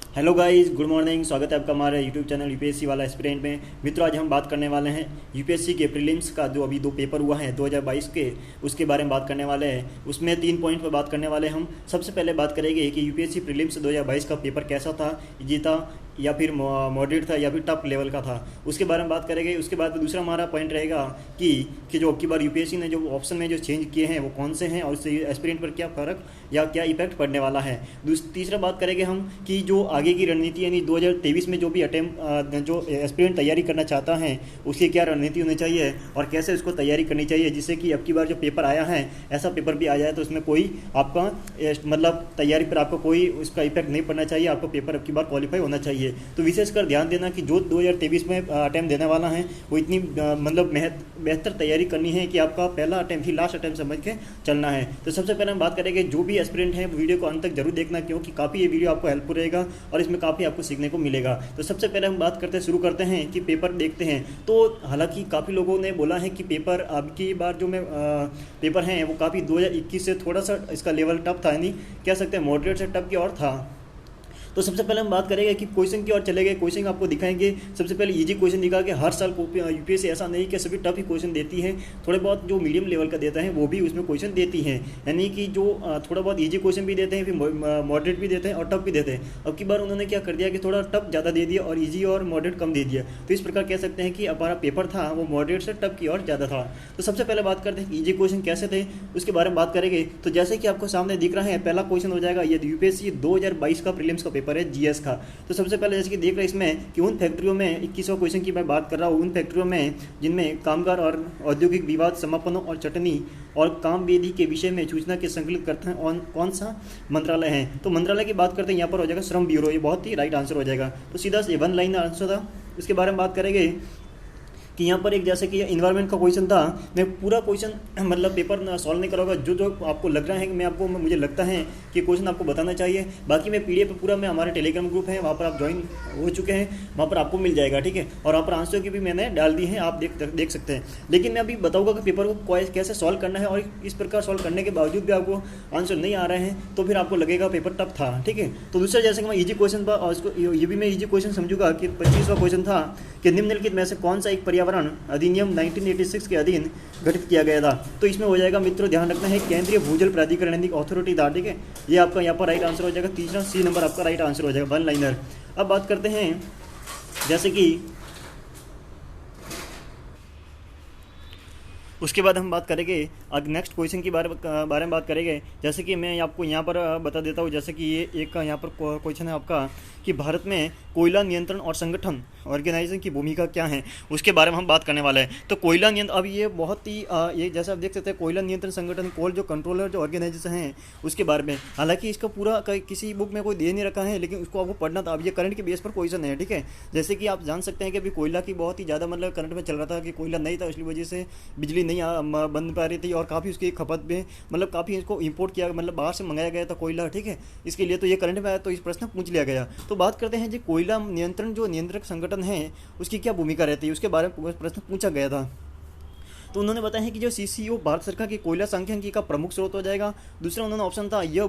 Hello guys, good morning. स्वागत है आपका हमारे यूट्यूब चैनल यूपीएससी वाला एस्पिरेंट में। मित्रों, आज हम बात करने वाले हैं यूपीएससी के प्रीलिम्स का जो अभी दो पेपर हुआ है 2022 के, उसके बारे में बात करने वाले हैं। उसमें 3 पॉइंट पर बात करने वाले हैं हम। सबसे पहले बात करेंगे कि यूपीएससी प्रीलिम्स 2022 का पेपर कैसा था, इजी था या फिर मॉडरेट था या फिर टफ लेवल का था, उसके बारे में बात करेंगे। उसके बाद दूसरा हमारा पॉइंट रहेगा कि जो अब की बार यूपीएससी ने जो ऑप्शन में जो चेंज किए हैं वो कौन से हैं और उससे एस्पिरेंट पर क्या फ़र्क या क्या इफेक्ट पड़ने वाला है। तीसरा बात करेंगे हम कि जो आगे की रणनीति यानी 2023 में जो भी जो एस्पिरेंट तैयारी करना चाहता है उसकी क्या रणनीति होनी चाहिए और कैसे उसको तैयारी करनी चाहिए, जिससे कि अब की बार जो पेपर आया है ऐसा पेपर भी आ जाए तो उसमें कोई आपका मतलब तैयारी पर आपको कोई उसका इफेक्ट नहीं पड़ना चाहिए। आपको पेपर अब की बार क्वालिफाई होना चाहिए। तो विशेषकर ध्यान देना कि जो 2023 में अटैम्प्ट देने वाला है वो इतनी मतलब बेहतर तैयारी करनी है कि आपका पहला अटैम्प्ट ही लास्ट अटैम्प्ट समझ के चलना है। तो सबसे पहले हम बात करेंगे जो भी एस्पिरेंट है वीडियो को अंत तक जरूर देखना, क्योंकि काफ़ी ये वीडियो आपको हेल्पफुल रहेगा और इसमें काफ़ी आपको सीखने को मिलेगा। तो सबसे पहले हम बात करते शुरू करते हैं कि पेपर देखते हैं। तो हालांकि काफ़ी लोगों ने बोला है कि पेपर अब की बार जो मैं पेपर हैं वो काफ़ी 2021 से थोड़ा सा इसका लेवल टफ था, यानी कह सकते हैं मॉडरेट से टफ की और था। तो सबसे पहले हम बात करेंगे कि क्वेश्चन की ओर चले गए। क्वेश्चन आपको दिखाएंगे। सबसे पहले इजी क्वेश्चन दिखा के हर साल यूपीएससी ऐसा नहीं कि सभी टफ ही क्वेश्चन देती है, थोड़े बहुत जो मीडियम लेवल का देता है वो भी उसमें क्वेश्चन देती है, यानी कि जो थोड़ा बहुत इजी क्वेश्चन भी देते हैं, फिर मॉडरेट भी देते हैं और टफ भी देते हैं। अब की बार उन्होंने क्या कर दिया कि थोड़ा टफ ज़्यादा दे दिया और ईजी और मॉडरेट कम दे दिया। तो इस प्रकार कह सकते हैं कि हमारा पेपर था वो मॉडरेट से टफ की ओर ज़्यादा था। तो सबसे पहले बात करते हैं कि ईजी क्वेश्चन कैसे थे, उसके बारे में बात करेंगे। तो जैसे कि आपको सामने दिख रहा है, पहला क्वेश्चन हो जाएगा ये यूपीएससी 2022 का प्रीलिम्स का पेपर है, जीएस का। तो सबसे पहले जैसे कि देख रहे हैं इसमें कि उन फैक्ट्रियों में 21वां क्वेश्चन की मैं बात कर रहा हूँ, उन फैक्ट्रियों में जिनमें कामगार और औद्योगिक विवाद समापनों और चटनी और काम वेदी के विषय में सूचना के संकलित करते हैं कौन सा मंत्रालय है। तो मंत्रालय की बात करते हैं, यहाँ पर हो जाएगा श्रम ब्यूरो। ये बहुत ही राइट आंसर हो जाएगा। तो सीधा से 1 लाइन आंसर था। इसके बारे में बात करेंगे कि यहाँ पर एक जैसे कि इन्वायरमेंट का क्वेश्चन था। मैं पूरा क्वेश्चन मतलब पेपर सॉल्व नहीं करूँगा, जो जो आपको लग रहा है कि मुझे लगता है कि क्वेश्चन आपको बताना चाहिए। बाकी मैं पीडीएफ पूरा मैं हमारे टेलीग्राम ग्रुप है वहाँ पर आप ज्वाइन हो चुके हैं, वहाँ पर आपको मिल जाएगा, ठीक है। और वहाँ पर आंसर की भी मैंने डाल दी है, आप देख सकते हैं। लेकिन मैं अभी बताऊँगा कि पेपर को कैसे सॉल्व करना है, और इस प्रकार सॉल्व करने के बावजूद भी आपको आंसर नहीं आ रहे हैं तो फिर आपको लगेगा पेपर टफ था, ठीक है। तो दूसरा जैसे कि मैं ईजी क्वेश्चन पर, और इसको ये भी मैं ईजी क्वेश्चन समझूंगा कि 25वां क्वेश्चन था कि निम्नलिखित में से कौन सा एक पर्यावरण अधिनियम 1986 के अधीन गठित किया गया था। तो इसमें हो जाएगा मित्रों, ध्यान रखना है, केंद्रीय भूजल प्राधिकरण यानी अथॉरिटी था, ठीक है। ये आपका यहाँ पर राइट आंसर हो जाएगा। तीसरा सी नंबर आपका राइट आंसर हो जाएगा, 1 लाइनर। अब बात करते हैं जैसे कि उसके बाद हम बात करेंगे नेक्स्ट क्वेश्चन के बारे में बात करेंगे। जैसे कि मैं आपको यहाँ पर बता देता हूँ, जैसे कि ये एक यहाँ पर क्वेश्चन है आपका कि भारत में कोयला नियंत्रण और संगठन ऑर्गेनाइजेशन की भूमिका क्या है, उसके बारे में हम बात करने वाले हैं। तो कोयला नियंत्रण, अब ये बहुत ही ये जैसे आप देख सकते हैं, कोयला नियंत्रण संगठन कोल जो कंट्रोलर जो ऑर्गेनाइजेशन है उसके बारे में। हालांकि इसका पूरा किसी बुक में कोई दे नहीं रखा है, लेकिन उसको आपको पढ़ना था। अब ये करंट के बेस पर क्वेश्चन है, ठीक है। जैसे कि आप जान सकते हैं कि अभी कोयला की बहुत ही ज़्यादा मतलब करंट में चल रहा था कि कोयला नहीं था, इसलिए वजह से बिजली नहीं बन पा रही थी और काफ़ी उसकी खपत में मतलब काफ़ी इसको इंपोर्ट किया, मतलब बाहर से मंगाया गया था कोयला, ठीक है। इसके लिए तो ये करंट में आया तो इस प्रश्न पूछ लिया गया। तो बात करते हैं जी कोयला नियंत्रण जो नियंत्रक संगठन है उसकी क्या भूमिका रहती है, उसके बारे में प्रश्न पूछा गया था। तो उन्होंने बताया है कि जो सीसीओ भारत सरकार की कोयला सांख्यिकी का प्रमुख स्रोत हो जाएगा। दूसरा उन्होंने ऑप्शन था यह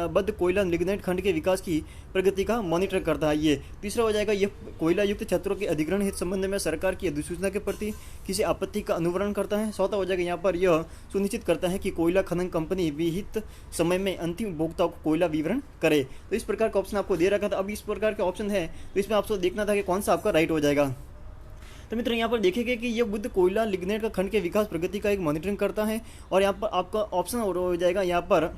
बद्ध कोयला लिग्नाइट खंड के विकास की प्रगति का मॉनिटर करता है। ये तीसरा हो जाएगा, यह कोयला युक्त क्षेत्रों के अधिग्रहण हित संबंध में सरकार की अधिसूचना के प्रति किसी आपत्ति का अनुवरण करता है। चौथा हो जाएगा, यहाँ पर यह सुनिश्चित करता है कि कोयला खनन कंपनी विहित समय में अंतिम उपभोक्ताओं को कोयला विवरण करे। तो इस प्रकार का ऑप्शन आपको दे रखा था। अब इस प्रकार के ऑप्शन है तो इसमें आपको देखना था कि कौन सा आपका राइट हो जाएगा। तो मित्र यहाँ पर देखेंगे कि यह बुद्ध कोयला लिग्नाइट का खंड के विकास प्रगति का एक मॉनिटरिंग करता है। और यहाँ पर आपका ऑप्शन हो जाएगा यहाँ पर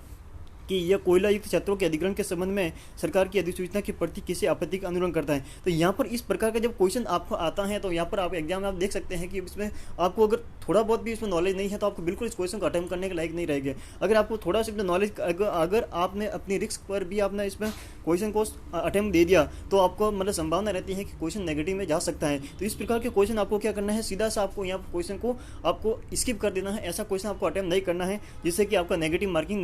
कि यह कोयला युक्त क्षेत्रों के अधिग्रहण के संबंध में सरकार की अधिसूचना के प्रति किसी आपत्ति का अनुरोध करता है। तो यहाँ पर इस प्रकार का जब क्वेश्चन आपको आता है तो यहाँ पर आप एग्जाम में आप देख सकते हैं कि इसमें आपको अगर थोड़ा बहुत भी इसमें नॉलेज नहीं है तो आपको बिल्कुल इस क्वेश्चन को अटेम्प्ट करने के लायक नहीं रहेगा। अगर आपको थोड़ा सा नॉलेज, अगर आपने अपनी रिस्क पर भी आपने इसमें क्वेश्चन को अटेम्प्ट दे दिया तो आपको मतलब संभावना रहती है कि क्वेश्चन नेगेटिव में जा सकता है। तो इस प्रकार के क्वेश्चन आपको क्या करना है, सीधा सा आपको यहाँ क्वेश्चन को आपको स्किप कर देना है। ऐसा क्वेश्चन आपको अटेम्प्ट नहीं करना है जिससे कि आपका नेगेटिव मार्किंग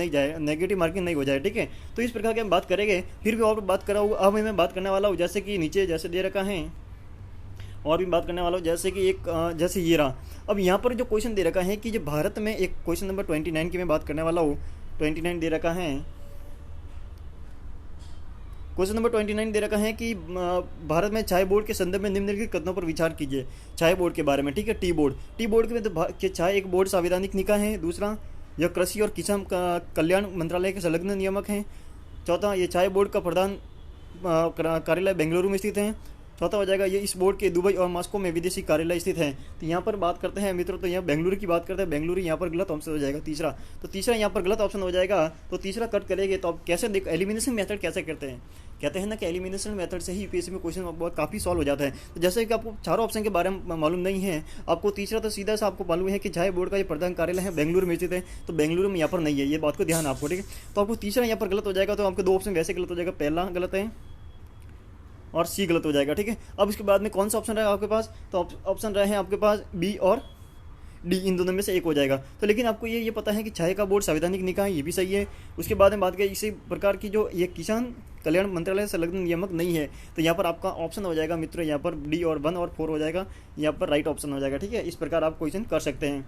नहीं हो जाए, ठीक है। तो इस प्रकार की हम बात करेंगे। फिर भी और बात कर रहा हूँ, अब मैं बात करने वाला हूँ जैसे कि नीचे जैसे दे रखा है, और भी बात करने वाला हूँ जैसे कि जैसे ये रहा। अब यहाँ पर जो क्वेश्चन दे रखा है कि जो भारत में एक क्वेश्चन नंबर 29 की मैं बात करने वाला हूँ, 29 दे रखा है क्वेश्चन नंबर 29 दे रखा है कि भारत में चाय बोर्ड के संदर्भ में निम्नलिखित कथनों पर विचार कीजिए। चाय बोर्ड के बारे में, ठीक है। टी बोर्ड के में कि चाय एक बोर्ड संवैधानिक निकाय है। दूसरा, यह कृषि और किसान कल्याण मंत्रालय के संलग्न नियामक हैं। चौथा, ये चाय बोर्ड का प्रधान कार्यालय बेंगलुरु में स्थित है। चौथा हो जाएगा, ये इस बोर्ड के दुबई और मॉस्को में विदेशी कार्यालय स्थित है। तो यहाँ पर बात करते हैं मित्रों, तो यहाँ बेंगलुरु की बात करते हैं, बेंगलुरु यहाँ पर गलत ऑप्शन हो जाएगा। तीसरा यहाँ पर गलत ऑप्शन हो जाएगा, तो तीसरा कट करेंगे। तो अब कैसे देख, एलिमिनेशन मेथड कैसे करते हैं, कहते हैं ना कि एलिमिनेशन मेथड से ही यूपीएससी में क्वेश्चन बहुत काफ़ी सॉल्व हो जाता है। तो जैसे कि आपको चारों ऑप्शन के बारे में मालूम नहीं है, आपको तीसरा तो सीधा सा आपको मालूम है कि चाय बोर्ड का ये प्रधान कार्यालय है बेंगलुरु में स्थित है, तो बेंगलुरु में यहाँ पर नहीं है, ये बात को ध्यान आपको, ठीक है। तो आपको तीसरा यहाँ पर गलत हो जाएगा, तो आपके दो ऑप्शन वैसे गलत हो जाएगा, पहला गलत है और सी गलत हो जाएगा, ठीक है। अब इसके बाद में कौन सा ऑप्शन रहेगा आपके पास, तो ऑप्शन रहे हैं आपके पास बी और डी, इन दोनों में से एक हो जाएगा। तो लेकिन आपको ये पता है कि चाय का बोर्ड संवैधानिक निकाय, ये भी सही है। उसके बाद में बात करें इसी प्रकार की जो ये किसान कल्याण मंत्रालय से संलग्न नियामक नहीं है, तो यहाँ पर आपका ऑप्शन हो जाएगा मित्रों, यहाँ पर डी और 1 और 4 हो जाएगा, यहाँ पर राइट ऑप्शन हो जाएगा, ठीक है। इस प्रकार आप क्वेश्चन कर सकते हैं।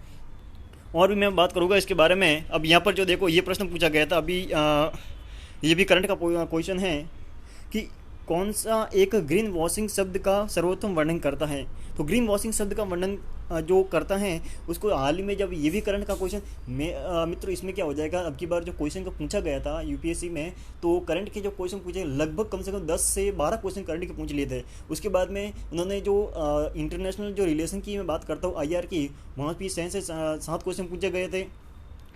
और भी मैं बात करूँगा इसके बारे में। अब यहाँ पर जो देखो ये प्रश्न पूछा गया था अभी, ये भी करंट का क्वेश्चन है कि कौन सा एक ग्रीन वॉशिंग शब्द का सर्वोत्तम वर्णन करता है। तो ग्रीन वॉशिंग शब्द का वर्णन जो करता है उसको हाल ही में, जब ये भी करंट का क्वेश्चन में मित्रों, इसमें क्या हो जाएगा, अब की बार जो क्वेश्चन का पूछा गया था यूपीएससी में, तो करंट के जो क्वेश्चन पूछे लगभग कम से कम 10 से 12 क्वेश्चन करंट के पूछ लिए थे। उसके बाद में उन्होंने जो इंटरनेशनल जो रिलेशन की मैं बात करता हूँ IR की, वहाँ भी 6 से 7 क्वेश्चन पूछे गए थे,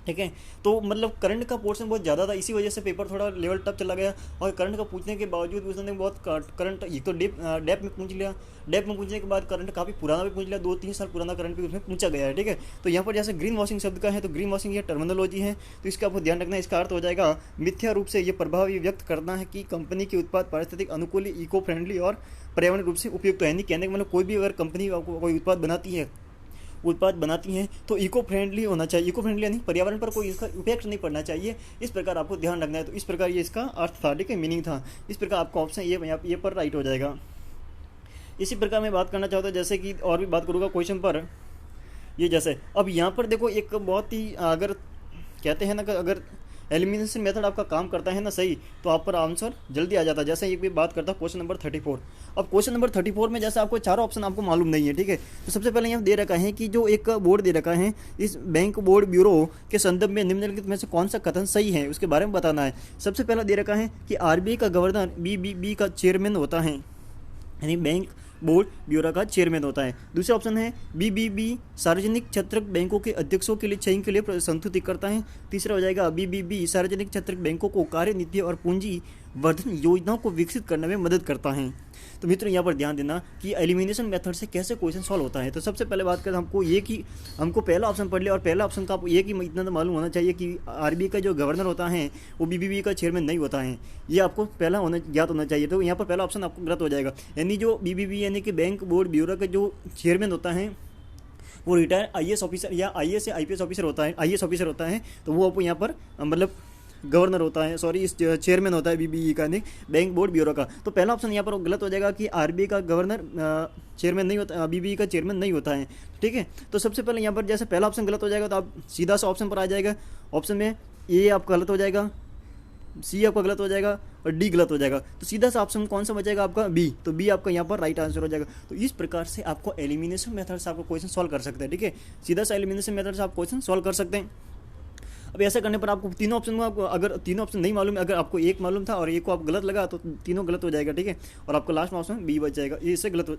ठीक है। तो मतलब करंट का पोर्शन बहुत ज़्यादा था, इसी वजह से पेपर थोड़ा लेवल टफ चला गया। और करंट का पूछने के बावजूद उसने बहुत करंट एक तो डेप में पूछ लिया, डेप में पूछने के बाद करंट काफ़ी पुराना भी पूछ लिया, 2-3 साल पुराना करंट भी उसमें पूछा गया है, ठीक है। तो यहाँ पर जैसे ग्रीन वॉशिंग शब्द का है, तो ग्रीन वॉशिंग ये टर्मिनोलॉजी है, तो इसका आपको ध्यान रखना है। इसका अर्थ हो जाएगा मिथ्या रूप से ये प्रभाव ये व्यक्त करना है कि कंपनी के उत्पाद पारिस्थितिक अनुकूल, इको फ्रेंडली और पर्यावरण रूप से उपयुक्त है। नहीं कहने का मतलब कोई भी अगर कंपनी कोई उत्पाद बनाती हैं तो इको फ्रेंडली होना चाहिए। इको फ्रेंडली यानी पर्यावरण पर कोई इसका इफेक्ट नहीं पड़ना चाहिए, इस प्रकार आपको ध्यान रखना है। तो इस प्रकार ये इसका अर्थ था, ठीक है, मीनिंग था। इस प्रकार आपका ऑप्शन ये पर राइट हो जाएगा। इसी प्रकार मैं बात करना चाहता हूँ, जैसे कि और भी बात करूँगा क्वेश्चन पर, ये जैसे अब यहाँ पर देखो एक बहुत ही, अगर कहते हैं ना कि अगर एलिमिनेशन मेथड आपका काम करता है ना सही, तो आप पर आंसर जल्दी आ जाता है। जैसे एक भी बात करता हूँ क्वेश्चन नंबर 34। अब क्वेश्चन नंबर 34 में जैसे आपको चारों ऑप्शन आपको मालूम नहीं है, ठीक है। तो सबसे पहले यहाँ दे रखा है कि जो एक बोर्ड दे रखा है, इस बैंक बोर्ड ब्यूरो के संदर्भ में निम्नलिखित में से कौन सा कथन सही है, उसके बारे में बताना है। सबसे पहला दे रखा है कि RBI का गवर्नर BBB का चेयरमैन होता है, यानी बैंक बोर्ड ब्यूरो का चेयरमैन होता है। दूसरा ऑप्शन है BBB सार्वजनिक क्षेत्र बैंकों के अध्यक्षों के लिए चयन के लिए संतुष्टि करता है। तीसरा हो जाएगा BBB सार्वजनिक क्षेत्र बैंकों को कार्य नीति और पूंजी वर्धन योजनाओं को विकसित करने में मदद करता है। तो मित्रों यहाँ पर ध्यान देना कि एलिमिनेशन मेथड से कैसे क्वेश्चन सॉल्व होता है। तो सबसे पहले बात करें हमको ये कि हमको पहला ऑप्शन पढ़ लिया, और पहला ऑप्शन का आपको ये कि इतना तो मालूम होना चाहिए कि RBI का जो गवर्नर होता है वो BBB का चेयरमैन नहीं होता है, ये आपको पहला ज्ञात होना चाहिए। तो यहाँ पर पहला ऑप्शन आपको गलत हो जाएगा, यानी जो BBB यानी कि बैंक बोर्ड ब्यूरो का जो चेयरमैन होता है वो रिटायर्ड IAS ऑफिसर या IAS या IPS ऑफिसर होता है, IAS ऑफिसर होता है, तो वो आपको यहाँ पर मतलब गवर्नर होता है, सॉरी इस चेयरमैन होता है BBE का, नहीं बैंक बोर्ड ब्यूरो का। तो पहला ऑप्शन यहाँ पर गलत हो जाएगा कि RBI का गवर्नर चेयरमैन नहीं होता, BBE का चेयरमैन नहीं होता है, ठीक है। तो सबसे पहले यहाँ पर जैसे पहला ऑप्शन गलत हो जाएगा, तो आप सीधा सा ऑप्शन पर आ जाएगा। ऑप्शन में A आपका गलत हो जाएगा, C आपका गलत हो जाएगा और D गलत हो जाएगा। तो सीधा सा ऑप्शन कौन सा बचेगा आपका B, तो B आपका यहाँ पर राइट आंसर हो जाएगा। तो इस प्रकार से आपको एलिमिनेशन मेथड से आपको क्वेश्चन सॉल्व कर सकते हैं, ठीक है। सीधा सा एलिमिनेशन मेथड से आप क्वेश्चन सॉल्व कर सकते हैं। अब ऐसा करने पर आपको तीनों ऑप्शन में, आपको अगर तीनों ऑप्शन नहीं मालूम, अगर आपको एक मालूम था और एक को आप गलत लगा, तो तीनों गलत हो जाएगा, ठीक है। और आपको लास्ट में ऑप्शन B बच जाएगा, ये इससे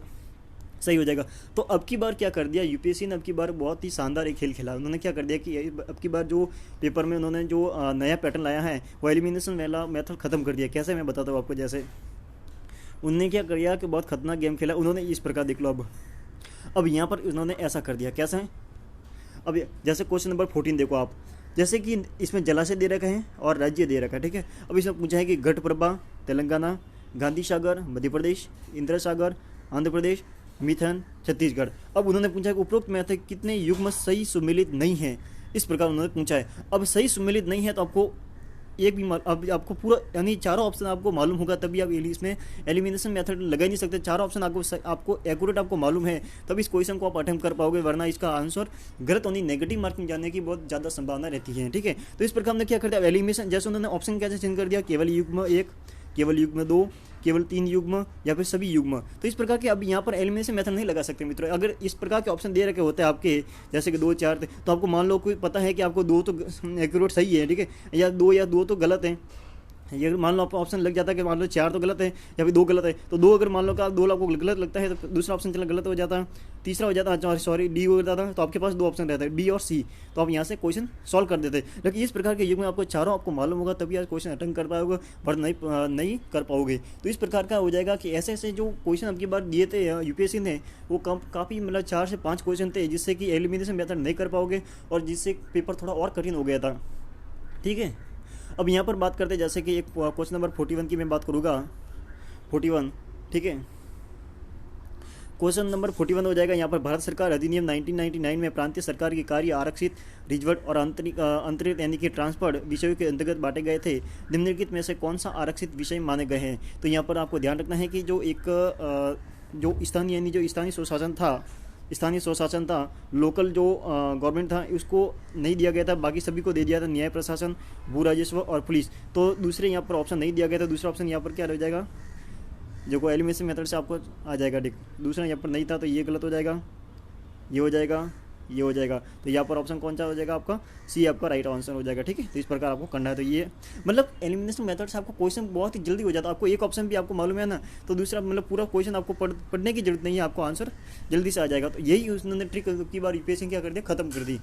सही हो जाएगा। तो अब की बार क्या कर दिया यूपीएससी ने, अब की बार बहुत ही शानदार एक खेल खेला। उन्होंने क्या कर दिया कि अब की बार जो पेपर में उन्होंने जो नया पैटर्न लाया है वो एलिमिनेशन वाला मेथड खत्म कर दिया। कैसे, मैं बताता हूँ आपको। जैसे उन्होंने क्या कर दिया कि बहुत खतरनाक गेम खेला उन्होंने, इस प्रकार देख लो। अब यहाँ पर उन्होंने ऐसा कर दिया, कैसे है। अब जैसे क्वेश्चन नंबर 14 देखो आप, जैसे कि इसमें जलाशय दे रखा है और राज्य दे रखा है, ठीक है। अब इसमें पूछा है कि घटप्रभा तेलंगाना, गांधी सागर मध्य प्रदेश, इंदिरा सागर आंध्र प्रदेश, मिथन छत्तीसगढ़। अब उन्होंने पूछा कि उपरोक्त में से कितने युग्म सही सुमेलित नहीं है, इस प्रकार उन्होंने पूछा है। अब सही सुमेलित नहीं है तो आपको एक भी अब आपको पूरा यानी चारों ऑप्शन आपको मालूम होगा, तभी आप इसमें एलिमिनेशन मेथड लगा ही नहीं सकते। चारों ऑप्शन आपको एक्यूरेट आपको मालूम है तब इस क्वेश्चन को आप अटेम्प्ट कर पाओगे, वरना इसका आंसर गलत होने, नेगेटिव मार्किंग जाने की बहुत ज़्यादा संभावना रहती है, ठीक है। तो इस प्रकार हमने क्या कर दिया एलिमिनेशन, जैसे उन्होंने ऑप्शन कैसे चेंज कर दिया, केवल युग्म 1 केवल युग्म 2, केवल 3 युग्म या फिर सभी युग्म। तो इस प्रकार के अब यहाँ पर एलिमिनेशन मेथड नहीं लगा सकते मित्रों। अगर इस प्रकार के ऑप्शन दे रखे होते हैं आपके, जैसे कि 2 4, तो आपको मान लो कोई पता है कि आपको 2 तो एक्यूरेट सही है, ठीक है, या 2 तो गलत है। ये मान लो आपको ऑप्शन लग जाता है कि मान लो 4 तो गलत है या फिर 2 गलत है, तो 2 अगर मान लो का 2 आपको गलत लगता है तो दूसरा ऑप्शन चला गलत हो जाता है, तीसरा हो जाता है सॉरी डी हो जाता है, तो आपके पास 2 ऑप्शन रहता है बी और सी, तो आप यहाँ से क्वेश्चन सॉल्व कर देते। लेकिन इस प्रकार के युग में आपको चारों आपको मालूम होगा तभी आज क्वेश्चन अटेंड कर पाओगे, पर नहीं कर पाओगे। तो इस प्रकार का हो जाएगा कि ऐसे ऐसे जो क्वेश्चन आपकी बार दिए थे यूपीएससी ने, वो काफ़ी मतलब 4 से 5 क्वेश्चन थे जिससे कि एलिमिनेशन मेथड नहीं कर पाओगे और जिससे पेपर थोड़ा और कठिन हो गया था, ठीक है। अब यहाँ पर बात करते हैं, जैसे कि एक क्वेश्चन नंबर 41 की मैं बात करूँगा, 41, ठीक है। क्वेश्चन नंबर 41 हो जाएगा यहाँ पर, भारत सरकार अधिनियम 1999 में प्रांतीय सरकार के कार्य आरक्षित, रिजर्व और अंतरित यानी कि ट्रांसफर्ड विषयों के अंतर्गत बांटे गए थे। निम्नलिखित में से कौन सा आरक्षित विषय माने गए हैं? तो यहाँ पर आपको ध्यान रखना है कि जो स्थानीय स्वशासन था, लोकल जो गवर्नमेंट था, उसको नहीं दिया गया था, बाकी सभी को दे दिया था न्याय प्रशासन, भू राजस्व और पुलिस। तो दूसरे यहाँ पर ऑप्शन नहीं दिया गया था, दूसरा ऑप्शन यहाँ पर क्या रह जाएगा, जो को एलिमिनेशन मेथड से आपको आ जाएगा, ठीक। दूसरा यहाँ पर नहीं था तो ये गलत हो जाएगा, ये हो जाएगा, ये हो जाएगा। तो यहाँ पर ऑप्शन कौन सा हो जाएगा आपका, सी आपका राइट आंसर हो जाएगा, ठीक है। तो इस प्रकार आपको करना है। तो ये मतलब एलिमिनेशन मेथड से आपको क्वेश्चन बहुत ही जल्दी हो जाता है। आपको एक ऑप्शन भी आपको मालूम है ना, तो दूसरा मतलब पूरा क्वेश्चन आपको पढ़ने की जरूरत नहीं है, आपको आंसर जल्दी से आ जाएगा। तो यही उसने ट्रिक की बार यूपीएससी क्या कर दिया, खत्म कर दी।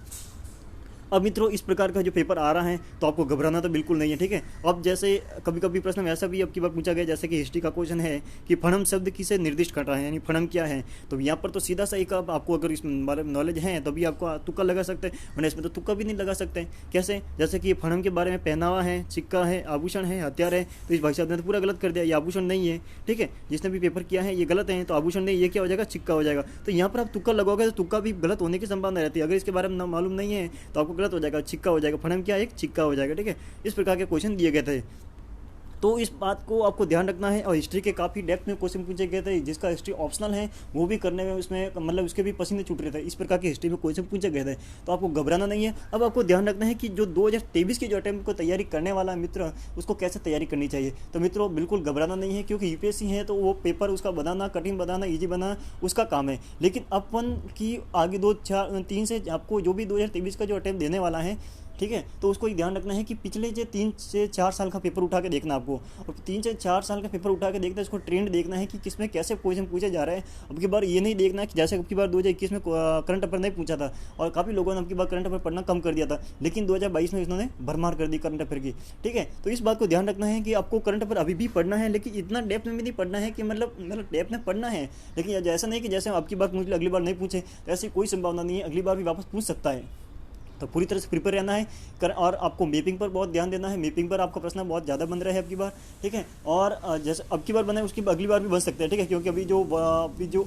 अब मित्रों इस प्रकार का जो पेपर आ रहा है तो आपको घबराना तो बिल्कुल नहीं है, ठीक है। अब जैसे कभी कभी प्रश्न में ऐसा भी अब की बार पूछा गया, जैसे कि हिस्ट्री का क्वेश्चन है कि फणम शब्द किसे निर्दिष्ट कर रहा है, यानी फणम क्या है। तो यहाँ पर तो सीधा सा एक आपको अगर इस बारे में नॉलेज है तभी आपको तुक्का लगा सकते हैं, वरना इसमें तो तुक्का भी नहीं लगा सकते। कैसे, जैसे कि फणम के बारे में पहनावा है, सिक्का है, आभूषण है, हथियार है, तो इस भाई साहब ने तो पूरा गलत कर दिया, ये आभूषण नहीं है, ठीक है। जिसने भी पेपर किया है ये गलत है, तो आभूषण नहीं, ये क्या हो जाएगा, सिक्का हो जाएगा। तो यहाँ पर आप तुक्का लगाओगे तो तुक्का भी गलत होने की संभावना रहती है। अगर इसके बारे में मालूम नहीं है तो आपको गलत हो जाएगा, सिक्का हो जाएगा। फणम क्या, एक सिक्का हो जाएगा, ठीक है। इस प्रकार के क्वेश्चन दिए गए थे, तो इस बात को आपको ध्यान रखना है। और हिस्ट्री के काफ़ी डेप्थ में क्वेश्चन पूछे गए थे, जिसका हिस्ट्री ऑप्शनल है वो भी करने में उसमें मतलब उसके भी पसीने छूट रहे थे। इस प्रकार की हिस्ट्री में क्वेश्चन पूछे गए थे, तो आपको घबराना नहीं है। अब आपको ध्यान रखना है कि जो 2023 की जो अटेम्प्ट को तैयारी करने वाला है मित्र, उसको कैसे तैयारी करनी चाहिए। तो मित्रों बिल्कुल घबराना नहीं है, क्योंकि यूपीएससी है तो वो पेपर उसका बनाना, कठिन बनाना, ईजी बनाना उसका काम है। लेकिन अपन की आगे 2-4-3 से आपको जो भी 2023 का जो अटेम्प्ट देने वाला है, ठीक है, तो उसको एक ध्यान रखना है कि पिछले जो 3 से 4 साल का पेपर उठा के देखना आपको, और 3 से 4 साल का पेपर उठा के देखना है, उसको ट्रेंड देखना है कि किसमें कैसे क्वेश्चन पूछे जा रहे हैं। अब की बार ये नहीं देखना है कि जैसे अब की बार 2021 में करंट अफेयर नहीं पूछा था और काफ़ी लोगों ने अब की बार करंट अफेयर पढ़ना कम कर दिया था, लेकिन 2022 में उन्होंने भरमार कर दी करंट अफेयर की, ठीक है। तो इस बात को ध्यान रखना है कि आपको करंट अफेयर अभी भी पढ़ना है, लेकिन इतना डेप्थ में भी नहीं पढ़ना है कि मतलब डेप्थ में पढ़ना है, लेकिन ऐसा नहीं कि जैसे अब की बार मुझे अगली बार नहीं पूछे, तो ऐसी कोई संभावना नहीं है, अगली बार भी वापस पूछ सकता है। तो पूरी तरह से प्रिपेयर रहना है और आपको मैपिंग पर बहुत ध्यान देना है। मैपिंग पर आपका प्रश्न बहुत ज़्यादा बन रहा है अब की बार, ठीक है। और जैसे अब की बार बना है उसकी अगली बार भी बन सकते हैं, ठीक है, क्योंकि अभी जो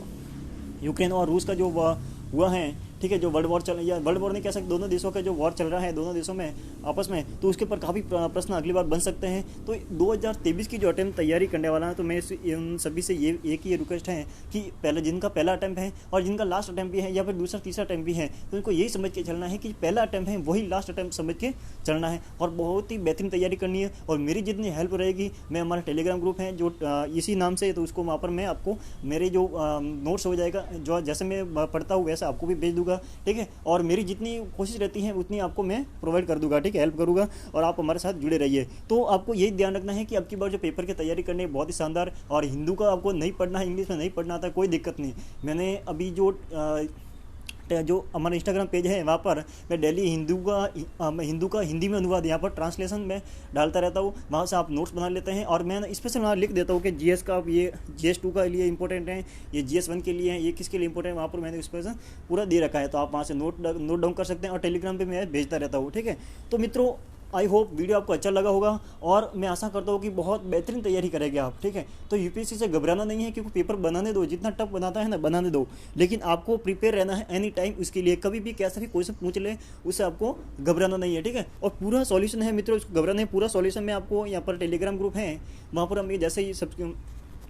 यूक्रेन और रूस का जो हुआ है, ठीक है, जो वर्ल्ड वॉर या वर्ल्ड वॉर नहीं कह सकते, दोनों देशों का जो वॉर चल रहा है दोनों देशों में आपस में, तो उसके ऊपर काफ़ी प्रश्न अगली बार बन सकते हैं। तो 2023 की जो अटेम्प्ट तैयारी करने वाला है, तो मैं इन सभी से ये एक ही रिक्वेस्ट है कि जिनका पहला अटेम्प्ट है और जिनका लास्ट अटेम्प्ट भी है या फिर दूसरा तीसरा अटेम्प्ट भी है, तो उनको यही समझ के चलना है कि पहला अटेम्प्ट है वही लास्ट अटेम्प्ट समझ के चलना है और बहुत ही बेहतरीन तैयारी करनी है। और मेरी जितनी हेल्प रहेगी, मैं हमारा टेलीग्राम ग्रुप है जो इसी नाम से, तो उसको वहाँ पर मैं आपको मेरे जो नोट्स हो जाएगा, जो जैसे मैं पढ़ता हूँ वैसे आपको भी भेज दूँगा, ठीक है। और मेरी जितनी कोशिश रहती है उतनी आपको मैं प्रोवाइड कर दूंगा, ठीक है, हेल्प करूंगा और आप हमारे साथ जुड़े रहिए। तो आपको यही ध्यान रखना है कि अब की बार जो पेपर की तैयारी करनी है बहुत ही शानदार, और हिंदू का आपको नहीं पढ़ना है, इंग्लिश में नहीं पढ़ना आता, कोई दिक्कत नहीं। मैंने अभी जो हमारा इंस्टाग्राम पेज है वहाँ पर मैं डेली हिंदू का हिंदी में अनुवाद यहाँ पर ट्रांसलेशन में डालता रहता हूँ, वहाँ से आप नोट्स बना लेते हैं। और मैं स्पेशल वहाँ लिख देता हूँ कि जीएस का ये GS 2 के लिए इंपॉर्टेंट है, ये GS 1 के लिए है, ये किसके लिए इंपॉर्टेंट है, वहाँ पर मैंने स्पेशल पूरा दे रखा है, तो आप वहाँ से नोट डाउन कर सकते हैं। और टेलीग्राम पर मैं भेजता रहता हूँ, ठीक है। तो मित्रों आई होप वीडियो आपको अच्छा लगा होगा और मैं आशा करता हूँ कि बहुत बेहतरीन तैयारी करेंगे आप, ठीक है। तो यूपीएससी से घबराना नहीं है, क्योंकि पेपर बनाने दो, जितना टफ बनाता है ना बनाने दो, लेकिन आपको प्रिपेयर रहना है एनी टाइम उसके लिए। कभी भी कैसा भी क्वेश्चन पूछ ले उससे आपको घबराना नहीं है, ठीक है। और पूरा सॉल्यूशन है मित्रों, उसको घबराना है, पूरा सॉल्यूशन में आपको यहाँ पर टेलीग्राम ग्रुप है, वहाँ पर हम जैसे ही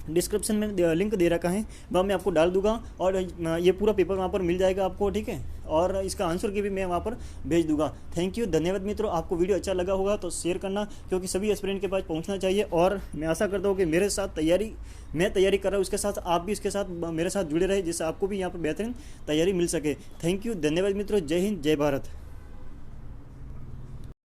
डिस्क्रिप्शन में लिंक दे रखा है, वहाँ मैं आपको डाल दूंगा और ये पूरा पेपर वहाँ पर मिल जाएगा आपको, ठीक है। और इसका आंसर की भी मैं वहाँ पर भेज दूंगा। थैंक यू, धन्यवाद मित्रों। आपको वीडियो अच्छा लगा होगा तो शेयर करना, क्योंकि सभी एस्पिरेंट के पास पहुँचना चाहिए। और मैं आशा करता हूँ कि मेरे साथ मैं तैयारी कर रहा हूँ, उसके साथ आप भी इसके साथ मेरे साथ जुड़े रहे, जिससे आपको भी यहाँ पर बेहतरीन तैयारी मिल सके। थैंक यू, धन्यवाद मित्रों। जय हिंद, जय भारत।